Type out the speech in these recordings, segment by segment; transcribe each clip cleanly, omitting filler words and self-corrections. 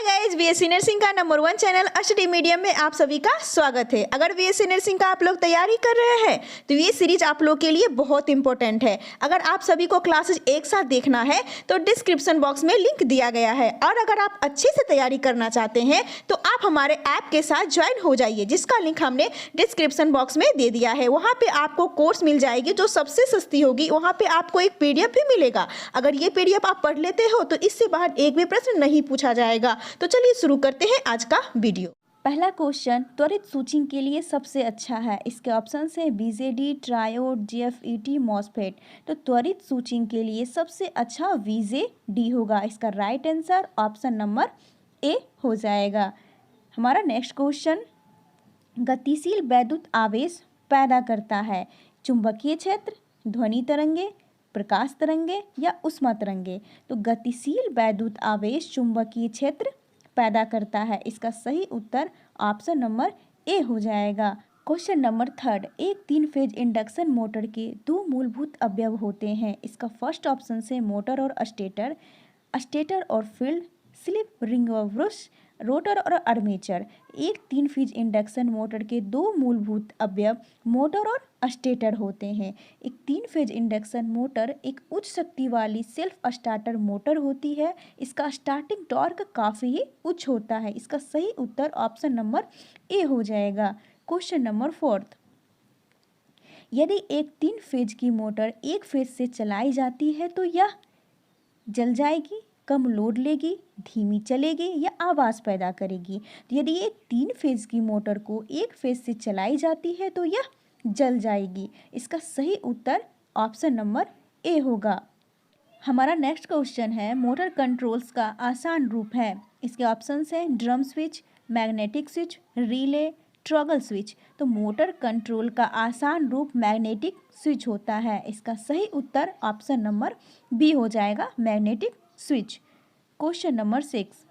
Hi guys, BSc nursing का number 1 channel study medium में आप सभी का स्वागत है। अगर बीएससी नर्सिंग का आप लोग तैयारी कर रहे हैं तो ये सीरीज आप लोग के लिए बहुत इंपॉर्टेंट है। अगर आप सभी को क्लासेस एक साथ देखना है तो डिस्क्रिप्शन बॉक्स में लिंक दिया गया है, और अगर आप अच्छे से तैयारी करना चाहते हैं तो आप हमारे ऐप के साथ ज्वाइन हो जाइए, जिसका लिंक हमने डिस्क्रिप्शन बॉक्स में दे दिया है। वहाँ पे आपको कोर्स मिल जाएगी जो सबसे सस्ती होगी। वहाँ पे आपको एक पीडीएफ भी मिलेगा। अगर ये पीडीएफ आप पढ़ लेते हो तो इससे बाहर एक भी प्रश्न नहीं पूछा जाएगा। तो चलिए शुरू करते हैं आज का वीडियो। पहला क्वेश्चन, त्वरित स्विचिंग के लिए सबसे अच्छा है। इसके ऑप्शन है बीजेडी, ट्रायोड, जीएफईटी, मॉसफेट। तो त्वरित स्विचिंग के लिए सबसे अच्छा बीजेडी होगा। इसका right answer option number A हो जाएगा। हमारा नेक्स्ट क्वेश्चन, गतिशील वैद्युत आवेश पैदा करता है। चुंबकीय क्षेत्र, ध्वनि तरंगे, प्रकाश तरंगे या ऊष्मा तरंगे। तो गतिशील वैद्युत आवेश चुंबकीय क्षेत्र पैदा करता है। इसका सही उत्तर ऑप्शन नंबर ए हो जाएगा। क्वेश्चन नंबर 3, एक 3 फेज इंडक्शन मोटर के 2 मूलभूत अवयव होते हैं। इसका फर्स्ट ऑप्शन से मोटर और स्टेटर, स्टेटर और फील्ड स्लिप रिंग और ब्रश, रोटर और आर्मेचर। एक 3 फेज इंडक्शन मोटर के 2 मूलभूत अवयव मोटर और स्टेटर होते हैं। एक 3 फेज इंडक्शन मोटर एक उच्च शक्ति वाली सेल्फ स्टार्टर मोटर होती है। इसका स्टार्टिंग टॉर्क काफ़ी ही उच्च होता है। इसका सही उत्तर ऑप्शन नंबर ए हो जाएगा। क्वेश्चन नंबर 4, यदि एक 3 फेज की मोटर एक फेज से चलाई जाती है तो यह जल जाएगी, कम लोड लेगी, धीमी चलेगी या आवाज़ पैदा करेगी। तो यदि एक 3 फेज की मोटर को एक फेज से चलाई जाती है तो यह जल जाएगी। इसका सही उत्तर ऑप्शन नंबर ए होगा। हमारा नेक्स्ट क्वेश्चन है, मोटर कंट्रोल्स का आसान रूप है। इसके ऑप्शंस हैं drum switch, magnetic switch, relay, toggle switch. तो मोटर कंट्रोल का आसान रूप मैग्नेटिक स्विच होता है। इसका सही उत्तर ऑप्शन नंबर बी हो जाएगा, magnetic switch. Question number 6,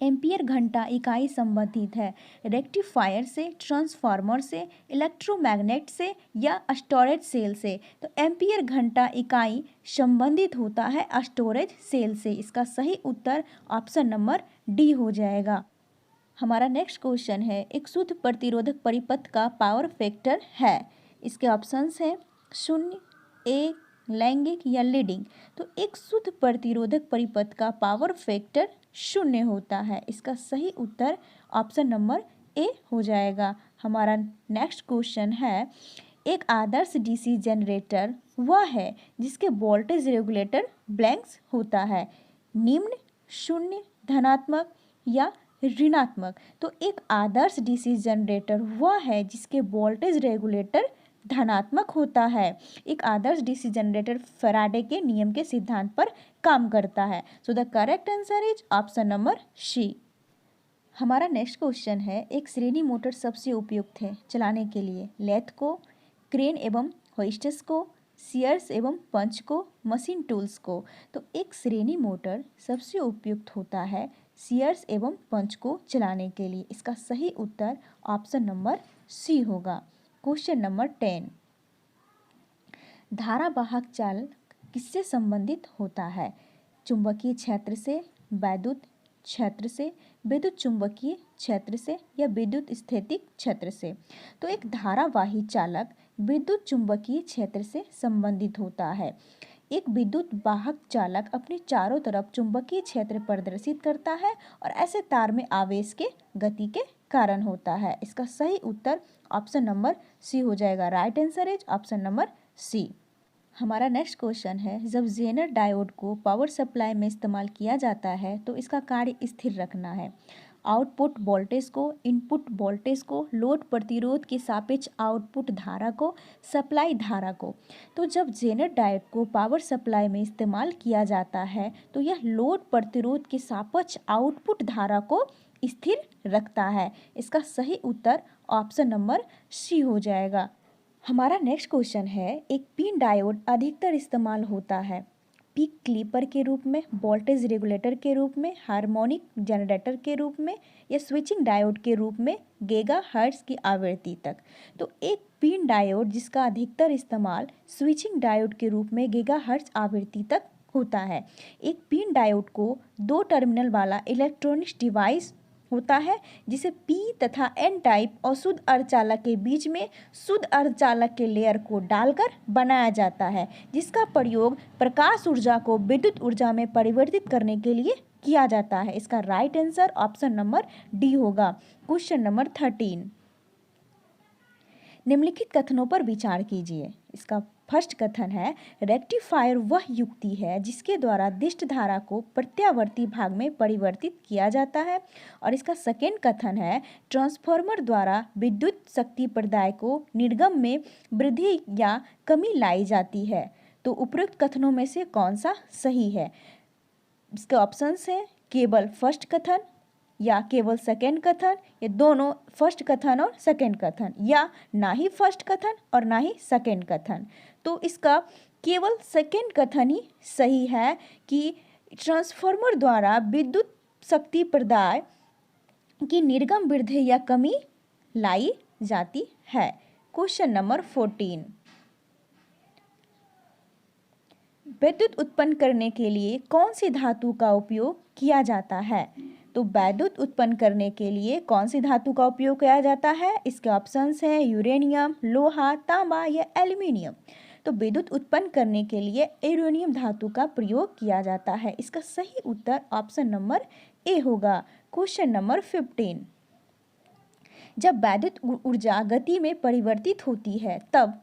ampere घंटा इकाई संबंधित है रेक्टिफायर से, ट्रांसफार्मर से, इलेक्ट्रोमैग्नेट से या स्टोरेज सेल से। तो एम्पियर घंटा इकाई संबंधित होता है स्टोरेज सेल से। इसका सही उत्तर ऑप्शन नंबर डी हो जाएगा। हमारा नेक्स्ट क्वेश्चन है, एक शुद्ध प्रतिरोधक परिपथ का पावर फैक्टर है। इसके ऑप्शंस हैं 0, 1, लैंगिक या लीडिंग। तो एक शुद्ध प्रतिरोधक परिपथ का पावर फैक्टर 0 होता है। इसका सही उत्तर ऑप्शन नंबर ए हो जाएगा। हमारा नेक्स्ट क्वेश्चन है, एक आदर्श डीसी जनरेटर वह है जिसके वोल्टेज रेगुलेटर ब्लैंक्स होता है। निम्न, 0, धनात्मक या ऋणात्मक। तो एक आदर्श डीसी जनरेटर वह है जिसके वोल्टेज रेगुलेटर धनात्मक होता है। एक आदर्श डीसी जनरेटर फैराडे के नियम के सिद्धांत पर काम करता है। So the correct answer is option number C. हमारा नेक्स्ट क्वेश्चन है, एक श्रेणी मोटर सबसे उपयुक्त है चलाने के लिए लेथ को, क्रेन एवं होइस्टस को, सीयर्स एवं पंच को, मशीन टूल्स को। तो एक श्रेणी मोटर सबसे उपयुक्त होता है सीयर्स एवं पंच को चलाने के लिए। इसका सही उत्तर ऑप्शन नंबर सी होगा। क्वेश्चन नंबर 10, धारावाहक चालक किससे संबंधित होता है? चुंबकीय क्षेत्र से, वैद्युत क्षेत्र से, विद्युत चुंबकीय क्षेत्र से या विद्युत स्थैतिक क्षेत्र से। तो एक धारावाही चालक विद्युत चुंबकीय क्षेत्र से संबंधित होता है। एक विद्युत वाहक चालक अपने चारों तरफ चुंबकीय क्षेत्र प्रदर्शित करता है और ऐसे तार में आवेश के गति के कारण होता है। इसका सही उत्तर ऑप्शन नंबर सी हो जाएगा। Right answer is option number C. हमारा नेक्स्ट क्वेश्चन है, जब जेनर डायोड को पावर सप्लाई में इस्तेमाल किया जाता है तो इसका कार्य स्थिर रखना है। आउटपुट वोल्टेज को, इनपुट वोल्टेज को, लोड प्रतिरोध के सापेक्ष आउटपुट धारा को, सप्लाई धारा को। तो जब जेनर डायोड को पावर सप्लाई में इस्तेमाल किया जाता है तो यह लोड प्रतिरोध के सापेक्ष आउटपुट धारा को स्थिर रखता है। इसका सही उत्तर ऑप्शन नंबर सी हो जाएगा। हमारा नेक्स्ट क्वेश्चन है, एक पिन डायोड अधिकतर इस्तेमाल होता है पीक क्लीपर के रूप में, वोल्टेज रेगुलेटर के रूप में, हार्मोनिक जनरेटर के रूप में या स्विचिंग डायोड के रूप में गीगाहर्ट्ज की आवृत्ति तक। तो एक पिन डायोड जिसका अधिकतर इस्तेमाल स्विचिंग डायोड के रूप में गीगाहर्ट्ज आवृत्ति तक होता है। एक पिन डायोड को 2 टर्मिनल वाला इलेक्ट्रॉनिक्स डिवाइस होता है जिसे पी तथा एन टाइप और शुद्ध अर्धचालक के बीच में शुद्ध अर्धचालक के लेयर को डालकर बनाया जाता है, जिसका प्रयोग प्रकाश ऊर्जा को विद्युत ऊर्जा में परिवर्तित करने के लिए किया जाता है। इसका right answer option number D होगा। क्वेश्चन नंबर 13, निम्नलिखित कथनों पर विचार कीजिए। इसका फर्स्ट कथन है, रेक्टिफायर वह युक्ति है जिसके द्वारा दिष्ट धारा को प्रत्यावर्ती भाग में परिवर्तित किया जाता है। और इसका सेकेंड कथन है, ट्रांसफार्मर द्वारा विद्युत शक्ति प्रदाय को निर्गम में वृद्धि या कमी लाई जाती है। तो उपरोक्त कथनों में से कौन सा सही है? इसके ऑप्शंस हैं केवल फर्स्ट कथन या केवल सेकेंड कथन, ये दोनों फर्स्ट कथन और सेकेंड कथन, या ना ही फर्स्ट कथन और ना ही सेकेंड कथन। तो इसका केवल सेकेंड कथन ही सही है कि ट्रांसफार्मर द्वारा विद्युत शक्ति प्रदाय की निर्गम वृद्धि या कमी लाई जाती है। क्वेश्चन नंबर 14, विद्युत उत्पन्न करने के लिए कौन सी धातु का उपयोग किया जाता है? तो विद्युत उत्पन्न करने के लिए कौन सी धातु का उपयोग किया जाता है? इसके ऑप्शंस हैं यूरेनियम, लोहा, तांबा या एल्यूमिनियम। तो विद्युत उत्पन्न करने के लिए यूरेनियम धातु का प्रयोग किया जाता है। इसका सही उत्तर ऑप्शन नंबर ए होगा। क्वेश्चन नंबर 15, जब विद्युत ऊर्जा गति में परिवर्तित होती है तब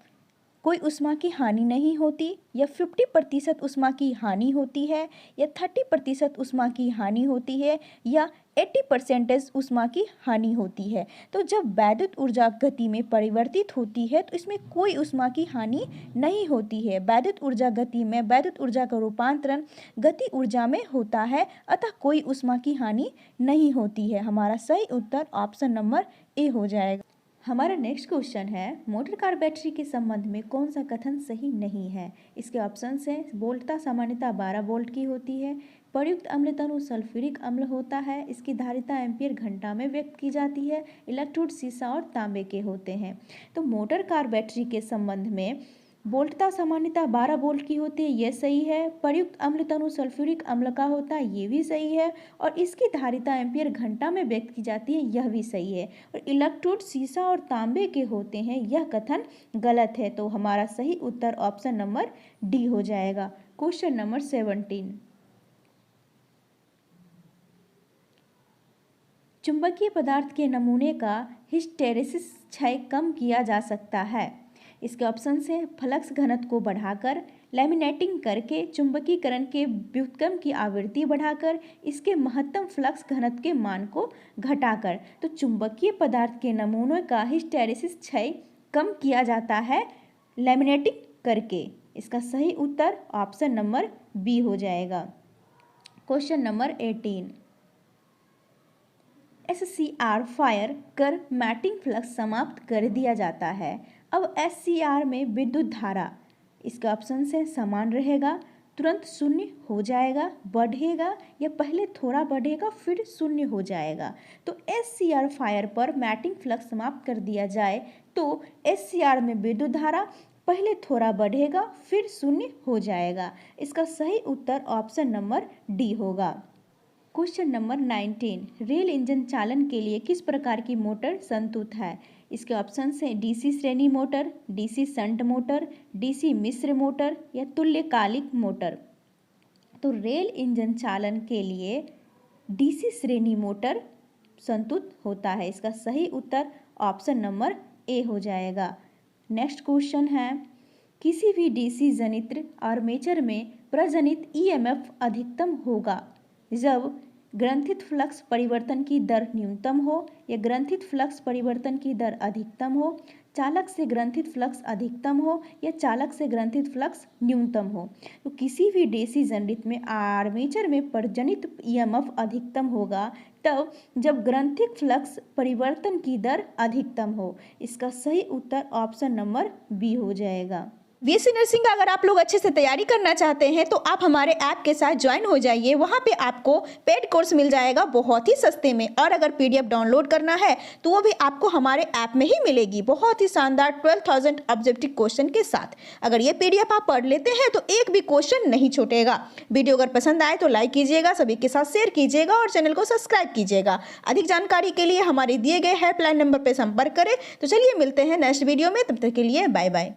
कोई ऊष्मा की हानि नहीं होती, या 50% ऊष्मा की हानि होती है, या 30% ऊष्मा की हानि होती है, या 80% ऊष्मा की हानि होती है। तो जब विद्युत ऊर्जा गति में परिवर्तित होती है तो इसमें कोई ऊष्मा की हानि नहीं होती है। विद्युत ऊर्जा गति में विद्युत ऊर्जा का रूपांतरण गति ऊर्जा में होता है, अतः कोई ऊष्मा की हानि नहीं होती है। हमारा सही उत्तर ऑप्शन नंबर ए हो जाएगा। हमारा नेक्स्ट क्वेश्चन है, मोटर कार बैटरी के संबंध में कौन सा कथन सही नहीं है? इसके ऑप्शंस हैं वोल्टता सामान्यतः 12 वोल्ट की होती है, प्रयुक्त अम्ल तनु सल्फ्यूरिक अम्ल होता है, इसकी धारिता एम्पीयर घंटा में व्यक्त की जाती है, इलेक्ट्रोड शीशा और तांबे के होते हैं। तो मोटर कार बैटरी के संबंध में वोल्टता सामान्यतः 12 वोल्ट की होती है, यह सही है। प्रयुक्त अम्ल तनु सल्फ्यूरिक अम्ल का होता है, ये भी सही है। और इसकी धारिता एम्पीयर घंटा में व्यक्त की जाती है, यह भी सही है। और इलेक्ट्रोड शीशा और तांबे के होते हैं, यह कथन गलत है। तो हमारा सही उत्तर ऑप्शन नंबर डी हो जाएगा। क्वेश्चन नंबर 17, चुंबकीय पदार्थ के नमूने का हिस्टेरेसिस क्षय कम किया जा सकता है। इसके ऑप्शन से फ्लक्स घनत्व को बढ़ाकर, लैमिनेटिंग करके, चुंबकीकरण के व्युत्क्रम की आवृत्ति बढ़ाकर, इसके महत्तम फ्लक्स घनत्व के मान को घटाकर। तो चुंबकीय पदार्थ के नमूनों का हिस्टेरेसिस क्षय कम किया जाता है लैमिनेटिंग करके। इसका सही उत्तर ऑप्शन नंबर बी हो जाएगा। क्वेश्चन नंबर 18, SCR फायर कर मैटिंग फ्लक्स समाप्त कर दिया जाता है। अब SCR में विद्युत धारा, इसके ऑप्शन से समान रहेगा, तुरंत शून्य हो जाएगा, बढ़ेगा, या पहले थोड़ा बढ़ेगा फिर शून्य हो जाएगा। तो SCR फायर पर मैटिंग फ्लक्स समाप्त कर दिया जाए तो SCR में विद्युत धारा पहले थोड़ा बढ़ेगा फिर शून्य हो जाएगा। इसका सही उत्तर ऑप्शन नंबर डी होगा। क्वेश्चन नंबर 19, रेल इंजन चालन के लिए किस प्रकार की मोटर संतुत है? इसके ऑप्शन हैं DC श्रेणी motor, DC shunt motor, DC मिश्र मोटर या तुल्यकालिक मोटर। तो रेल इंजन चालन के लिए DC श्रेणी मोटर संतुत होता है। इसका सही उत्तर ऑप्शन नंबर ए हो जाएगा। नेक्स्ट क्वेश्चन है, किसी भी DC जनित्र आर्मेचर में प्रजनित EMF अधिकतम होगा जब ग्रंथित फ्लक्स परिवर्तन की दर न्यूनतम हो या ग्रंथित फ्लक्स परिवर्तन की दर अधिकतम हो, चालक से ग्रंथित फ्लक्स अधिकतम हो या चालक से ग्रंथित फ्लक्स न्यूनतम हो। तो किसी भी DC जनित्र में आर्मेचर में प्रजनित EMF अधिकतम होगा तब जब ग्रंथित फ्लक्स परिवर्तन की दर अधिकतम हो। इसका सही उत्तर ऑप्शन नंबर बी हो जाएगा। बीएससी नर्सिंग का अगर आप लोग अच्छे से तैयारी करना चाहते हैं तो आप हमारे ऐप के साथ ज्वाइन हो जाइए। वहाँ पे आपको पेड कोर्स मिल जाएगा बहुत ही सस्ते में, और अगर पीडीएफ डाउनलोड करना है तो वो भी आपको हमारे ऐप में ही मिलेगी बहुत ही शानदार 12,000 ऑब्जेक्टिव क्वेश्चन के साथ। अगर ये पीडीएफ आप पढ़ लेते हैं तो एक भी क्वेश्चन नहीं छूटेगा। वीडियो अगर पसंद आए तो लाइक कीजिएगा, सभी के साथ शेयर कीजिएगा और चैनल को सब्सक्राइब कीजिएगा। अधिक जानकारी के लिए हमारे दिए गए हेल्पलाइन नंबर पर संपर्क करें। तो चलिए मिलते हैं नेक्स्ट वीडियो में, तब तक के लिए बाय बाय।